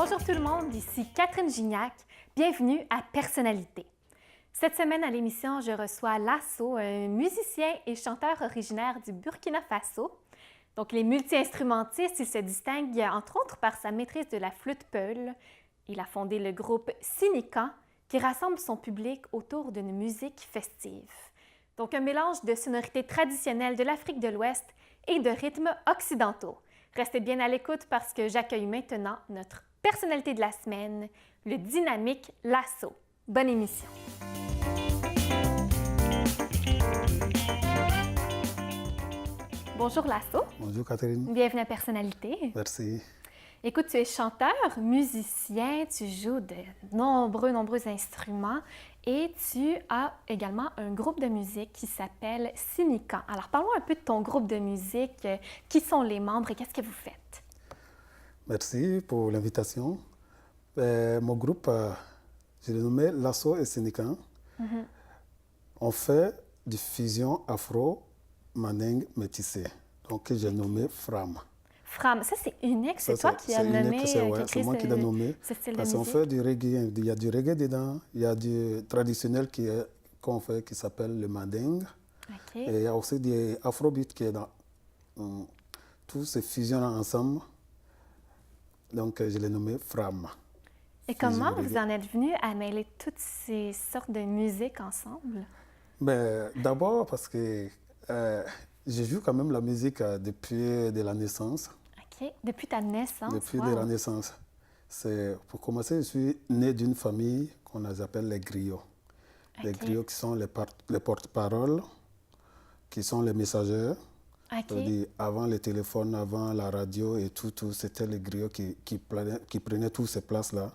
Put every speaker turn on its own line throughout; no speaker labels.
Bonjour tout le monde, ici Catherine Gignac. Bienvenue à Personnalité. Cette semaine à l'émission, je reçois Lasso, un musicien et chanteur originaire du Burkina Faso. Donc, les multi-instrumentistes, il se distingue entre autres par sa maîtrise de la flûte peul. Il a fondé le groupe Sinika, qui rassemble son public autour d'une musique festive. Donc, un mélange de sonorités traditionnelles de l'Afrique de l'Ouest et de rythmes occidentaux. Restez bien à l'écoute parce que j'accueille maintenant notre personnalité de la semaine, le dynamique Lasso. Bonne émission! Bonjour Lasso.
Bonjour Catherine.
Bienvenue à Personnalité.
Merci.
Écoute, tu es chanteur, musicien, tu joues de nombreux instruments et tu as également un groupe de musique qui s'appelle Sinika. Alors, parlons un peu de ton groupe de musique. Qui sont les membres et qu'est-ce que vous faites?
Merci pour l'invitation. Mon groupe, je l'ai nommé Lasso et Sinika. On fait du fusion afro-mandingue métissé, donc que j'ai nommé Fram.
Fram, ça c'est unique, c'est toi qui as nommé,
c'est moi qui l'ai nommé.
Ce style de
Parce
musique.
qu'on fait du reggae, il y a du reggae dedans, il y a du traditionnel qu'on fait qui s'appelle le mandingue.
OK.
Et il y a aussi des afrobeats qui est dans. Tout se fusionne ensemble. Donc je l'ai nommé Fram.
Et comment vous en êtes venu à mêler toutes ces sortes de musique ensemble?
D'abord parce que je joue quand même la musique depuis de la naissance.
OK. Depuis ta naissance?
Depuis
wow.
de la naissance. Pour commencer, je suis né d'une famille qu'on appelle les griots.
OK.
Les griots qui sont les porte-paroles, qui sont les messagers.
OK.
C'est-à-dire, avant les téléphones, avant la radio et tout, c'était les griots qui prenaient toutes ces places-là.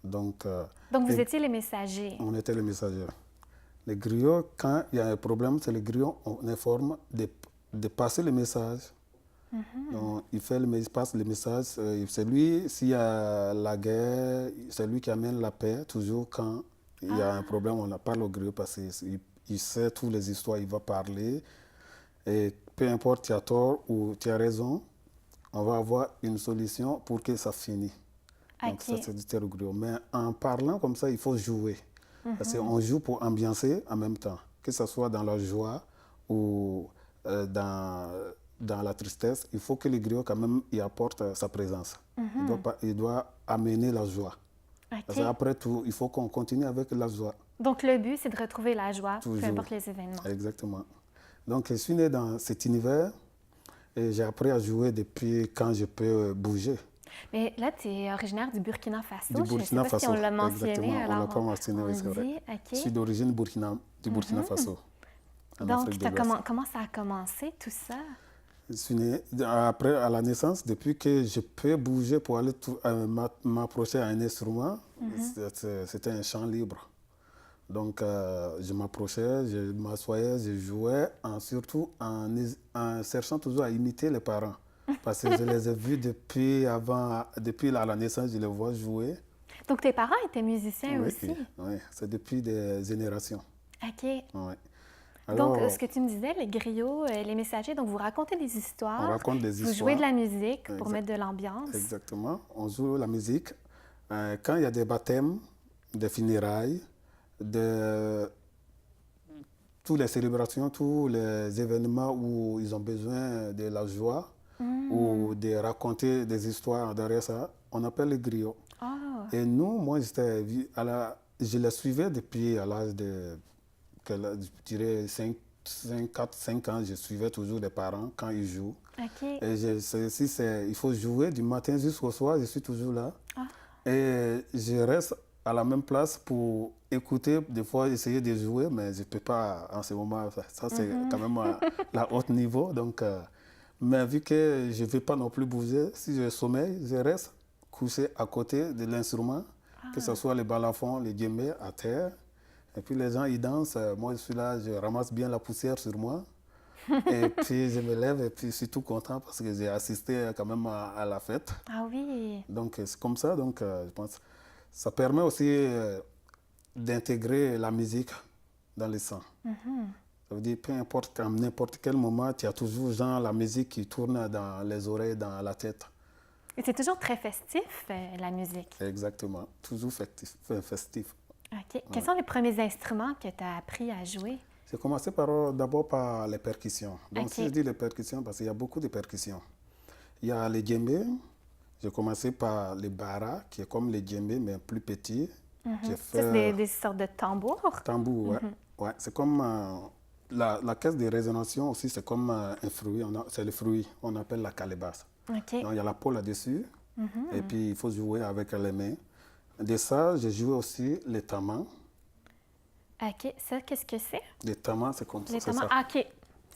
Donc
vous étiez les messagers?
On était les messagers. Les griots, quand il y a un problème, c'est les griots, on informe de passer le message. Donc, il passe le message. C'est lui, s'il y a la guerre, c'est lui qui amène la paix. Toujours quand il y a un problème, on parle au griot parce qu'il sait toutes les histoires, il va parler. Et peu importe, tu as tort ou tu as raison, on va avoir une solution pour que ça finisse. Donc ça, c'est du terreau griot. Mais en parlant comme ça, il faut jouer. Parce qu'on joue pour ambiancer en même temps, que ce soit dans la joie ou dans la tristesse. Il faut que le griot, quand même, il apporte sa présence. Il doit amener la joie.
OK.
Parce qu'après tout, il faut qu'on continue avec la joie.
Donc, le but, c'est de retrouver la joie,
Toujours.
peu importe les événements.
Exactement. Donc, je suis né dans cet univers et j'ai appris à jouer depuis quand je peux bouger.
Mais là, tu es originaire du Burkina Faso.
Du Burkina
Je ne sais pas si
Faso.
on l'a mentionné.
Exactement,
Alors
on l'a pas mentionné, oui, c'est vrai.
OK.
Je suis d'origine du Burkina Faso.
Donc, comment ça a commencé, tout ça?
Je suis né après, à la naissance, depuis que je peux bouger pour aller m'approcher à un instrument, c'était un champ libre. Donc, je m'approchais, je m'assoyais, je jouais, surtout en cherchant toujours à imiter les parents. Parce que je les ai vus depuis la naissance, je les vois jouer.
Donc, tes parents étaient musiciens aussi?
Oui, c'est depuis des générations.
OK.
Ouais. Alors,
donc, ce que tu me disais, les griots, les messagers, donc vous racontez des histoires.
On raconte des histoires.
Vous jouez de la musique pour mettre de l'ambiance.
Exactement. On joue la musique. Quand il y a des baptêmes, des funérailles, toutes les célébrations, tous les événements où ils ont besoin de la joie ou de raconter des histoires derrière ça, on appelle les griots.
Oh.
Et nous, moi, je les suivais depuis à l'âge de, je dirais, 4-5 ans. Je suivais toujours les parents quand ils jouent.
OK.
Et il faut jouer du matin jusqu'au soir, je suis toujours là.
Ah.
Et je reste à la même place pour écouter, des fois essayer de jouer, mais je ne peux pas en ce moment. Ça, c'est quand même à haut niveau. Donc, mais vu que je ne vais pas non plus bouger, si je sommeille, je reste couché à côté de l'instrument, que ce soit les balafons, les djembés à terre. Et puis les gens, ils dansent. Moi, je suis là, je ramasse bien la poussière sur moi. Et puis je me lève et puis je suis tout content parce que j'ai assisté quand même à la fête.
Ah oui.
Donc c'est comme ça, donc je pense ça permet aussi d'intégrer la musique dans le sang. Ça veut dire peu importe, à n'importe quel moment, tu as toujours genre, la musique qui tourne dans les oreilles, dans la tête.
Et c'est toujours très festif, la musique.
Exactement, toujours festif. Festif.
OK. Quels sont les premiers instruments que tu as appris à jouer?
J'ai commencé d'abord par les percussions. Donc,
OK.
si je dis les percussions, parce qu'il y a beaucoup de percussions. Il y a les djembés. J'ai commencé par les bara, qui est comme les djembés, mais plus petit. J'ai
Ça, c'est
fait
des sortes de tambours?
tambour, ouais. Ouais, c'est comme la caisse de résonance aussi, c'est comme un fruit. C'est le fruit, on appelle la calebasse.
OK.
Donc, il y a la peau là-dessus. Et puis, il faut jouer avec les mains. De ça, j'ai joué aussi les tamans.
OK. Ça, qu'est-ce que c'est?
Les tamans, c'est comme ça.
Les
C'est
tamans?
ça.
Ah, OK.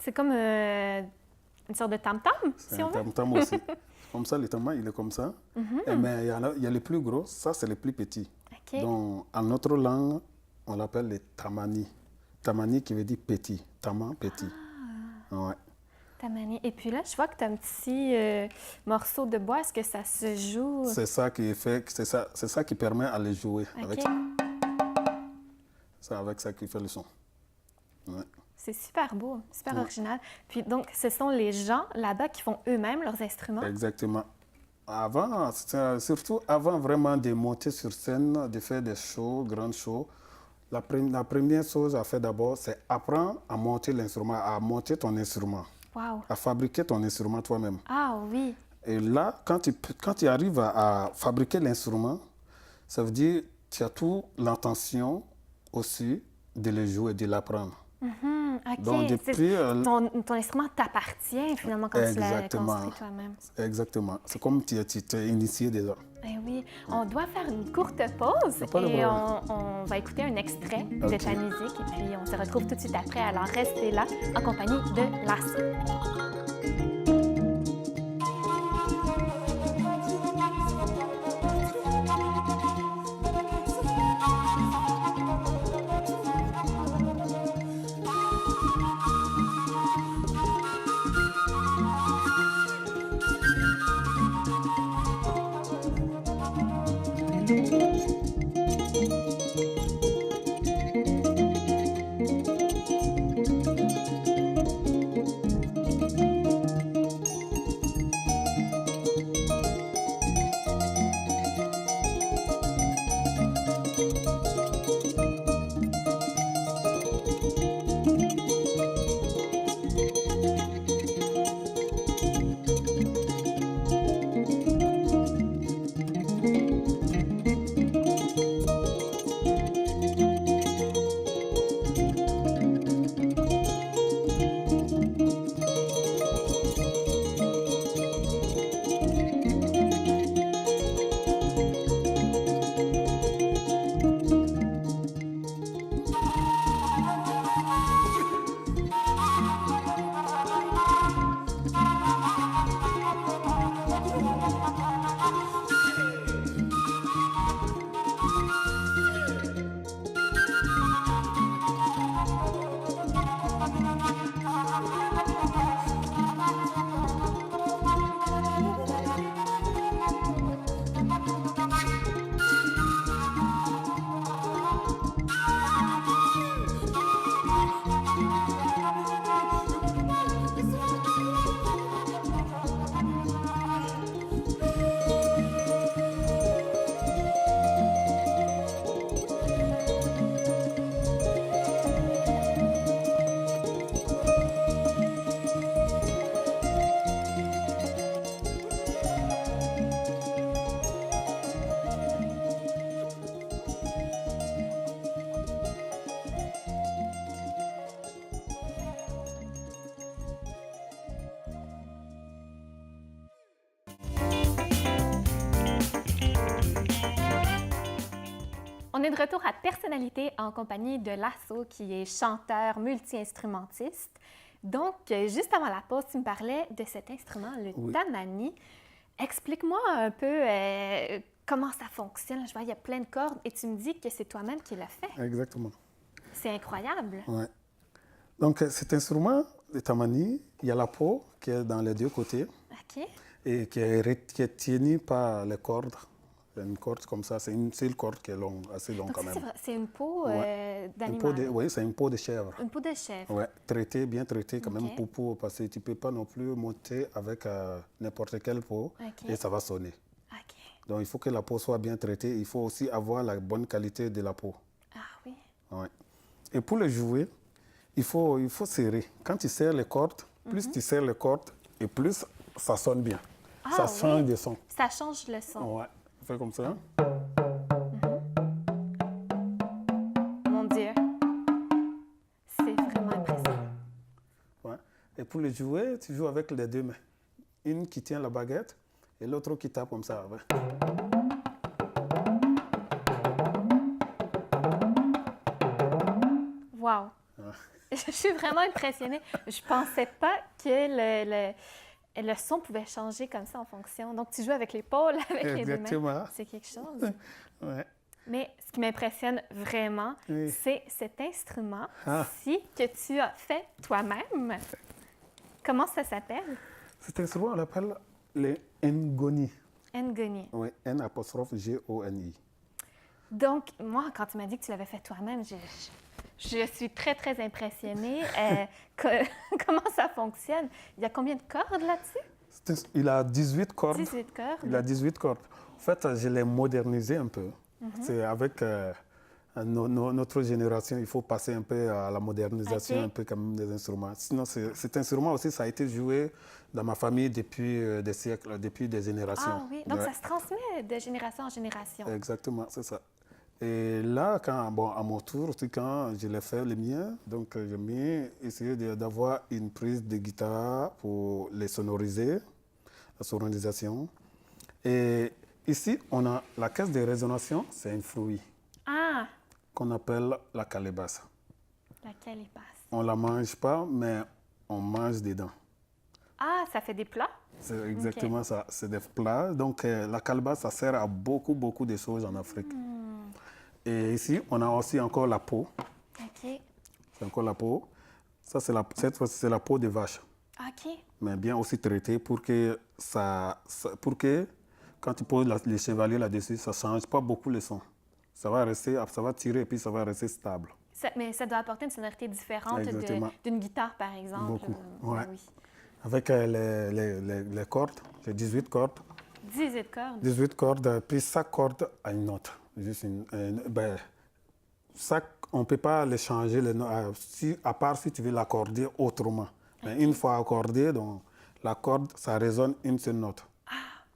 C'est comme une sorte de tam-tam,
C'est
si
un
on veut?
tam-tam aussi. Comme ça, le tamam, il est comme ça. Mais il y a les plus gros, ça, c'est les plus petits.
OK.
Donc, en notre langue, on l'appelle les tamani. Tamani qui veut dire petit. Taman, petit. Ouais.
Tamani. Et puis là, je vois que tu as un petit morceau de bois. Est-ce que ça se joue?
C'est ça qui fait, c'est ça qui permet à les jouer.
OK.
C'est avec ça qui fait le son. Ouais.
C'est super beau, super original. Puis donc, ce sont les gens là-bas qui font eux-mêmes leurs instruments?
Exactement. Avant, surtout avant vraiment de monter sur scène, de faire des shows, grands shows, la première chose à faire d'abord, c'est apprendre à monter l'instrument, à monter ton instrument,
Wow!
à fabriquer ton instrument toi-même.
Ah oui!
Et là, quand tu arrives à fabriquer l'instrument, ça veut dire que tu as toute l'intention aussi de le jouer, de l'apprendre.
OK.
Donc, depuis,
Ton instrument t'appartient finalement quand tu l'as construit toi-même.
Exactement. C'est comme tu t'es initié déjà.
Eh oui. On doit faire une courte pause
Pas de
et
problème.
on va écouter un extrait de
OK.
ta musique et puis on se retrouve tout de suite après. Alors restez là en compagnie de Lasso. On est de retour à Personnalité en compagnie de Lasso, qui est chanteur multi-instrumentiste. Donc, juste avant la pause, tu me parlais de cet instrument, le tamani. Explique-moi un peu comment ça fonctionne. Je vois, il y a plein de cordes et tu me dis que c'est toi-même qui l'as fait.
Exactement.
C'est incroyable.
Ouais. Donc, cet instrument, le tamani, il y a la peau qui est dans les deux côtés
OK.
et qui est tenue par les cordes. C'est une corde comme ça, c'est une seule corde qui est longue, assez longue
Donc
quand
ça,
même.
c'est une peau
Une peau
d'animal.
oui, c'est une peau de chèvre.
Une peau de chèvre.
Ouais, traité, bien traité quand même
Ok.
parce que tu ne peux pas non plus monter avec n'importe quelle peau
Ok.
et ça va sonner.
OK.
Donc il faut que la peau soit bien traitée, il faut aussi avoir la bonne qualité de la peau.
Ah oui.
Ouais. Et pour le jouer, il faut serrer. Quand tu serres les cordes, plus tu serres les cordes et plus ça sonne bien. Ça change de son.
Ça change le son.
Ouais, fais comme ça.
Mon Dieu. C'est vraiment impressionnant.
Ouais. Et pour le jouer, tu joues avec les deux mains. Une qui tient la baguette et l'autre qui tape comme ça. Ouais.
Wow. Je suis vraiment impressionnée. Je pensais pas que le son pouvait changer comme ça en fonction. Donc, tu joues avec l'épaule, avec les deux mains.
Exactement.
C'est quelque chose.
Ouais.
Mais ce qui m'impressionne vraiment,
Oui.
c'est cet instrument
Ah.
ci que tu as fait toi-même. Comment ça s'appelle?
Cet instrument, on l'appelle les ngoni.
Ngoni.
Oui, N'-G-O-N-I.
Donc, moi, quand tu m'as dit que tu l'avais fait toi-même, je suis très, très impressionnée. Comment ça fonctionne? Il y a combien de cordes là-dessus?
Il a 18 cordes.
18 cordes.
Il a 18 cordes. En fait, je l'ai modernisé un peu. C'est avec notre génération, il faut passer un peu à la modernisation,
Ok.
un peu comme des instruments. Sinon, cet instrument aussi, ça a été joué dans ma famille depuis des siècles, depuis des générations.
Ah oui, donc
Ouais.
ça se transmet de génération en génération.
Exactement, c'est ça. Et là, à mon tour, aussi, quand je l'ai fait le mien, donc j'ai essayé d'avoir une prise de guitare pour les sonoriser, la sonorisation. Et ici, on a la caisse de résonation, c'est un fruit
Ah,
qu'on appelle la calebasse.
laquelle est passe?
On ne la mange pas, mais on mange dedans.
Ah, ça fait des plats?
C'est exactement ça, c'est des plats. Donc la calebasse, ça sert à beaucoup, beaucoup de choses en Afrique. Et ici, on a aussi encore la peau.
OK.
C'est encore la peau. Ça, cette fois-ci, c'est la peau de vache.
OK.
Mais bien aussi traitée pour que quand tu poses les chevaliers là-dessus, ça ne change pas beaucoup le son. Ça va tirer et puis ça va rester stable.
Mais ça doit apporter une sonorité différente
Exactement.
d'une guitare, par exemple.
Beaucoup, ouais.
Oui.
Avec les cordes, j'ai 18 cordes.
18 cordes.
18 cordes, puis chaque corde a une note. On ne peut pas les changer, à part si tu veux l'accorder autrement. Mais une fois accordé, donc, la corde, ça résonne une seule note.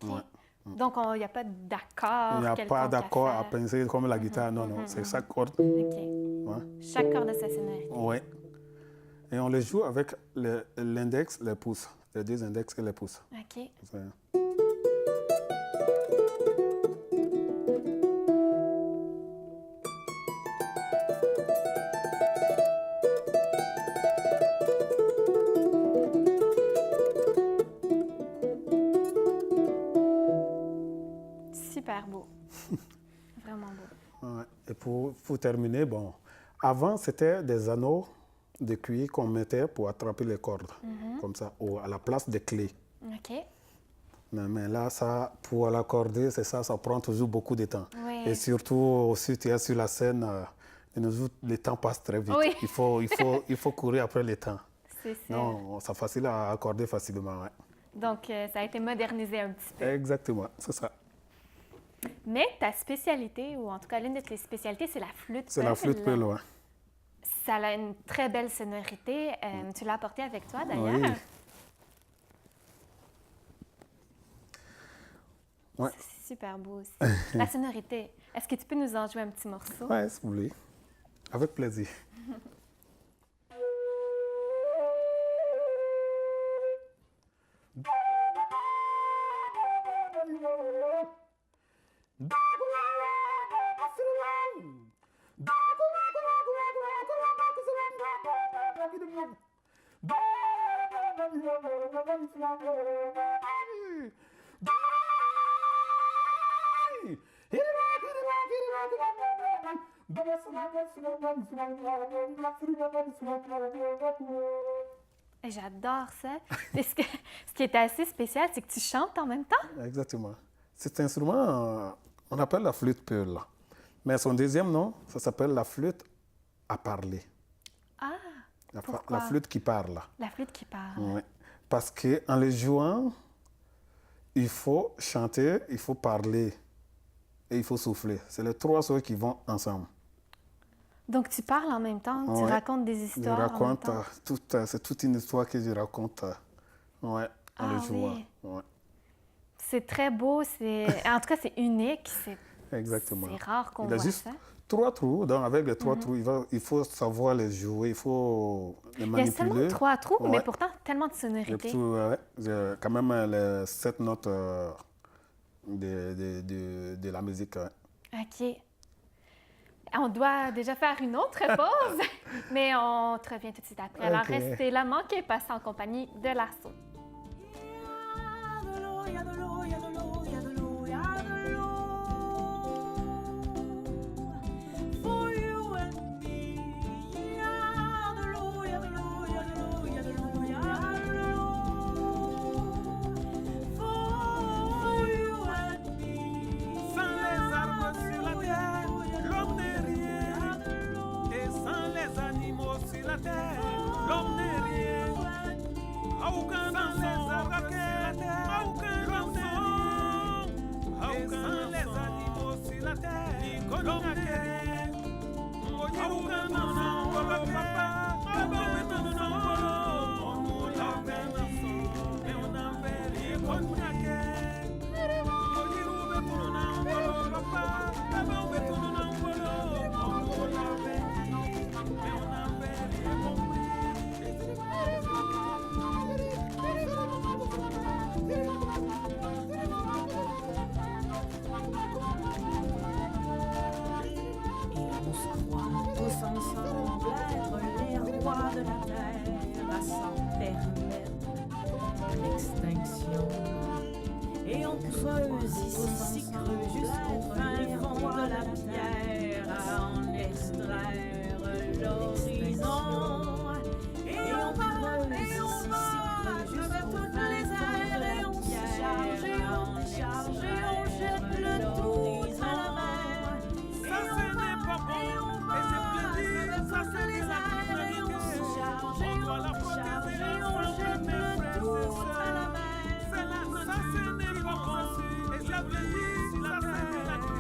OK.
Ouais.
Donc, il n'y a pas d'accord.
Il n'y a pas
quelconque
d'accord à
faire.
penser comme la guitare, non, non, c'est chaque corde.
OK.
Ouais.
Chaque corde a sa sonorité.
Ouais. Et on les joue avec l'index, les pouces, les deux index et les pouces.
OK.
C'est-
Super beau. Vraiment beau.
Ouais. Et pour terminer, bon, avant, c'était des anneaux de cuir qu'on mettait pour attraper les cordes, comme ça, à la place des clés.
OK.
Mais là, ça, pour l'accorder, c'est ça, ça prend toujours beaucoup de temps.
Oui.
Et surtout, si tu es sur la scène, de nos jours, le temps passe très vite.
Oui.
Il faut courir après le temps.
C'est ça.
Non, c'est facile à accorder facilement. Ouais.
Donc, ça a été modernisé un petit peu.
Exactement, c'est ça.
Mais ta spécialité, ou en tout cas l'une de tes spécialités, c'est la flûte
C'est la flûte peule, ouais.
Ça a une très belle sonorité. Tu l'as apportée avec toi, d'ailleurs.
Oui. Ouais.
C'est super beau aussi. La sonorité. Est-ce que tu peux nous en jouer un petit morceau?
Ouais, si vous voulez. Avec plaisir.
Et j'adore ça. Et ce qui est assez spécial, c'est que tu chantes en même temps.
Exactement. Cet instrument, on appelle la flûte Peul. Mais son deuxième nom, ça s'appelle la flûte à parler.
Ah, pourquoi?
La flûte qui parle.
La flûte qui parle.
Oui. Parce qu'en le jouant, il faut chanter, il faut parler et il faut souffler. C'est les trois choses qui vont ensemble.
Donc, tu parles en même temps, tu
Ouais.
racontes des histoires
Je
en même
raconte,
temps.
c'est toute une histoire que je raconte ouais, en le jouant.
Oui.
Ouais.
C'est très beau, en tout cas, c'est unique.
Exactement.
C'est rare qu'on
Il a
voit
juste
ça.
3 trous. Donc, avec les 3 trous, il faut savoir les jouer, il faut les
Il y a
manipuler.
seulement 3 trous, mais
Ouais.
pourtant tellement de
Les
sonorités.
petits, ouais. J'ai quand même les 7 notes de la musique. Ouais.
OK. On doit déjà faire une autre pause, mais on te revient tout de suite après. Alors,
OK.
restez là, manquez pas ça en compagnie de l'assaut.
L'homme n'est rien, aucun dans les arbres, aucun dans aucun les animaux sur la terre, l'homme n'est rien, aucun dans papa, on nous l'avait ensemble, mais on n'avait rien connu.
Tous ensemble être les rois de la terre à s'en permettre l'extinction. Et on creuse ici, creuse jusqu'au fin fond de la pierre à en extraire l'horizon. Et on creuse ici, creuse jusqu'au fin fond de la pierre à en extraire on jette le tout à la mer.
Ça ce n'est pas bon, et c'est plaisir, ça c'est des actes. On doit la protéger, on jette le tout à la mer. Ça ce n'est pas bon, et c'est plaisir, ça c'est des actes.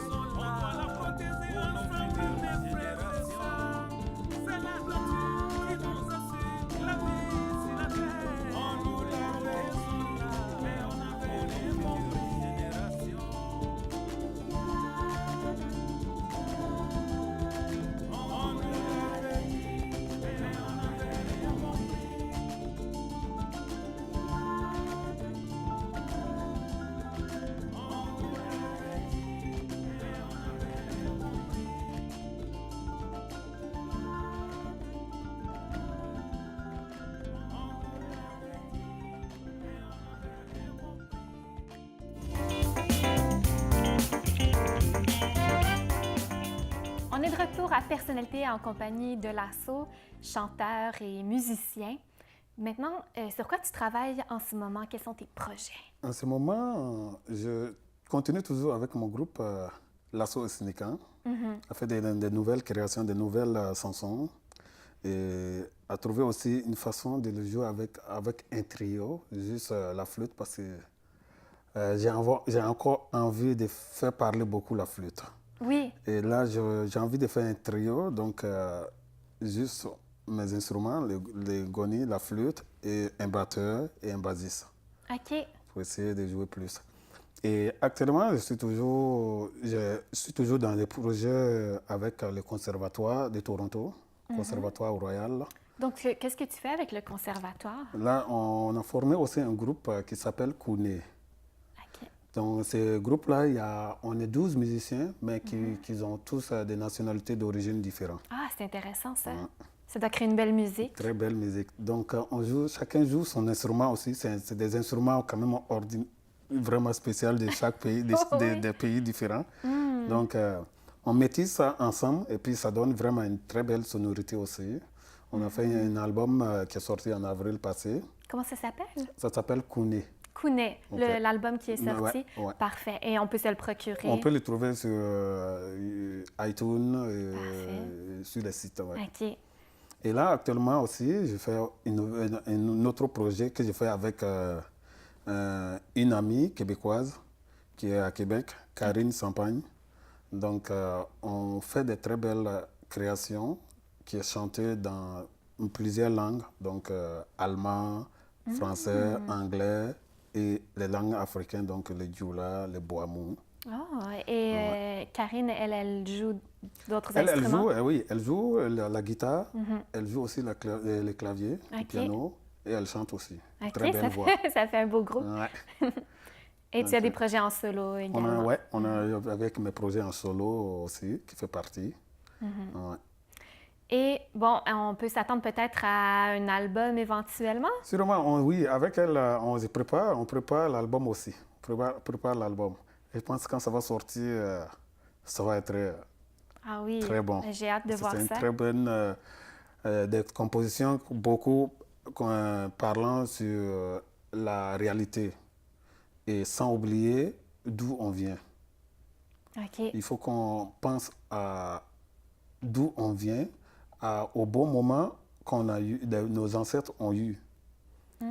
On doit la protéger ensemble, mes frères et sœurs. C'est la nature qui nous assure la vie sur la terre. On nous l'avait dit, mais on avait les compris.
On est de retour à Personnalité en compagnie de l'assaut, chanteur et musicien. Maintenant, sur quoi tu travailles en ce moment? Quels sont tes projets?
En ce moment, je continue toujours avec mon groupe, l'assaut Esnikan, à faire des nouvelles créations, des nouvelles chansons et à trouver aussi une façon de le jouer avec un trio, juste la flûte, parce que j'ai encore envie de faire parler beaucoup la flûte.
Oui.
Et là, j'ai envie de faire un trio, donc juste mes instruments, les gonis, la flûte, et un batteur et un bassiste.
OK.
Pour essayer de jouer plus. Et actuellement, je suis toujours dans les projets avec le Conservatoire de Toronto, Conservatoire Royal.
Donc, qu'est-ce que tu fais avec le conservatoire?
Là, on a formé aussi un groupe qui s'appelle Kouné.
OK.
Dans ce groupe-là, on est 12 musiciens, mais qui ont tous des nationalités d'origine différentes.
Ah, c'est intéressant, ça. Ça doit créer une belle musique.
Très belle musique. Donc, chacun joue son instrument aussi. C'est des instruments quand même vraiment spéciaux de chaque pays, des pays différents. Donc, on métisse ça ensemble et puis ça donne vraiment une très belle sonorité aussi. On a fait un album qui est sorti en avril passé.
Comment ça s'appelle?
Ça s'appelle Kouné.
Kounet,
Ok.
l'album qui est
Ouais,
sorti.
ouais.
Parfait. Et on peut se le procurer.
On peut le trouver sur iTunes, sur les sites. Ouais.
OK.
Et là, actuellement aussi, je fais un autre projet que je fais avec une amie québécoise qui est à Québec, Karine Sampagne. Donc, on fait de très belles créations qui est chantée dans plusieurs langues, donc allemand, français, anglais et les langues africaines, donc le djoula, le boamou.
Oh, et Karine, elle joue d'autres
Elle
instruments?
joue, oui, elle joue la guitare, elle joue aussi les claviers, le
Ok.
piano, et elle chante aussi.
OK,
Très belle voix.
ça fait un beau groupe.
Ouais.
Et tu as des
Ok.
projets en solo également?
On a avec mes projets en solo aussi, qui fait partie. Ouais.
Et bon, on peut s'attendre peut-être à un album éventuellement?
Sûrement, oui, avec elle, on prépare l'album aussi. Prépare l'album. Et je pense que quand ça va sortir, ça va être
Ah oui,
très bon.
j'ai hâte de voir
C'est une
ça.
très bonne des compositions, beaucoup parlant sur la réalité et sans oublier d'où on vient.
OK.
Il faut qu'on pense à d'où on vient, au bon moment qu'on a eu, nos ancêtres ont eu.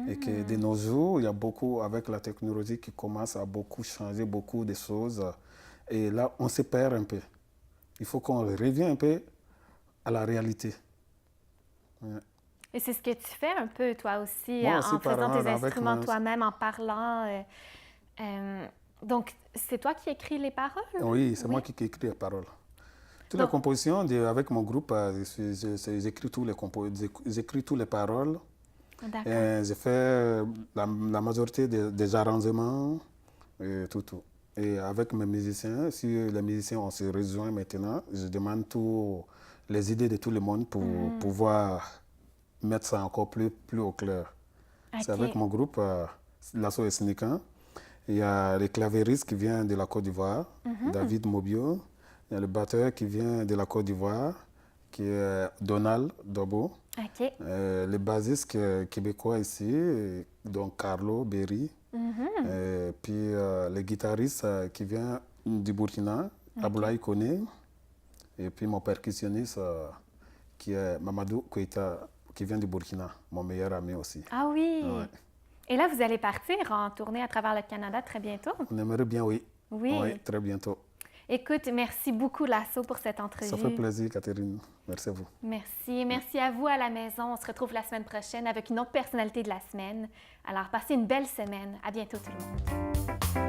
Et que de nos jours, il y a beaucoup, avec la technologie qui commence à beaucoup changer, beaucoup de choses. Et là, on se perd un peu. Il faut qu'on revienne un peu à la réalité. Ouais.
Et c'est ce que tu fais un peu, toi aussi,
Moi
en
aussi,
faisant
par
tes
avec
instruments
ma-
toi-même, en parlant. Donc, c'est toi qui écris les paroles?
Oui, c'est moi qui écris les paroles. Toutes les
Donc-
compositions, avec mon groupe, j'écris j'écris toutes les paroles.
D'accord.
J'ai fait la majorité des arrangements, et tout. Et avec mes musiciens, si les musiciens, on se rejoint maintenant, je demande tous les idées de tout le monde pour pouvoir mettre ça encore plus au clair. C'est
OK.
avec mon groupe, Lasso et Snikan. Il y a le clavieriste qui vient de la Côte d'Ivoire, David Mobio. Il y a le batteur qui vient de la Côte d'Ivoire, qui est Donald Dobo.
OK.
Le bassiste québécois ici, donc Carlo Berry. Puis le guitariste qui vient du Burkina, Aboulaye Koné. Et puis mon percussionniste qui est Mamadou Keita, qui vient du Burkina, mon meilleur ami aussi.
Ah oui.
Ouais.
Et là, vous allez partir en tournée à travers le Canada très bientôt?
On aimerait bien, oui.
Oui.
Oui, très bientôt.
Écoute, merci beaucoup, Lasso, pour cette entrevue.
Ça fait plaisir, Catherine. Merci à vous.
Merci. Merci à vous à la maison. On se retrouve la semaine prochaine avec une autre personnalité de la semaine. Alors, passez une belle semaine. À bientôt, tout le monde.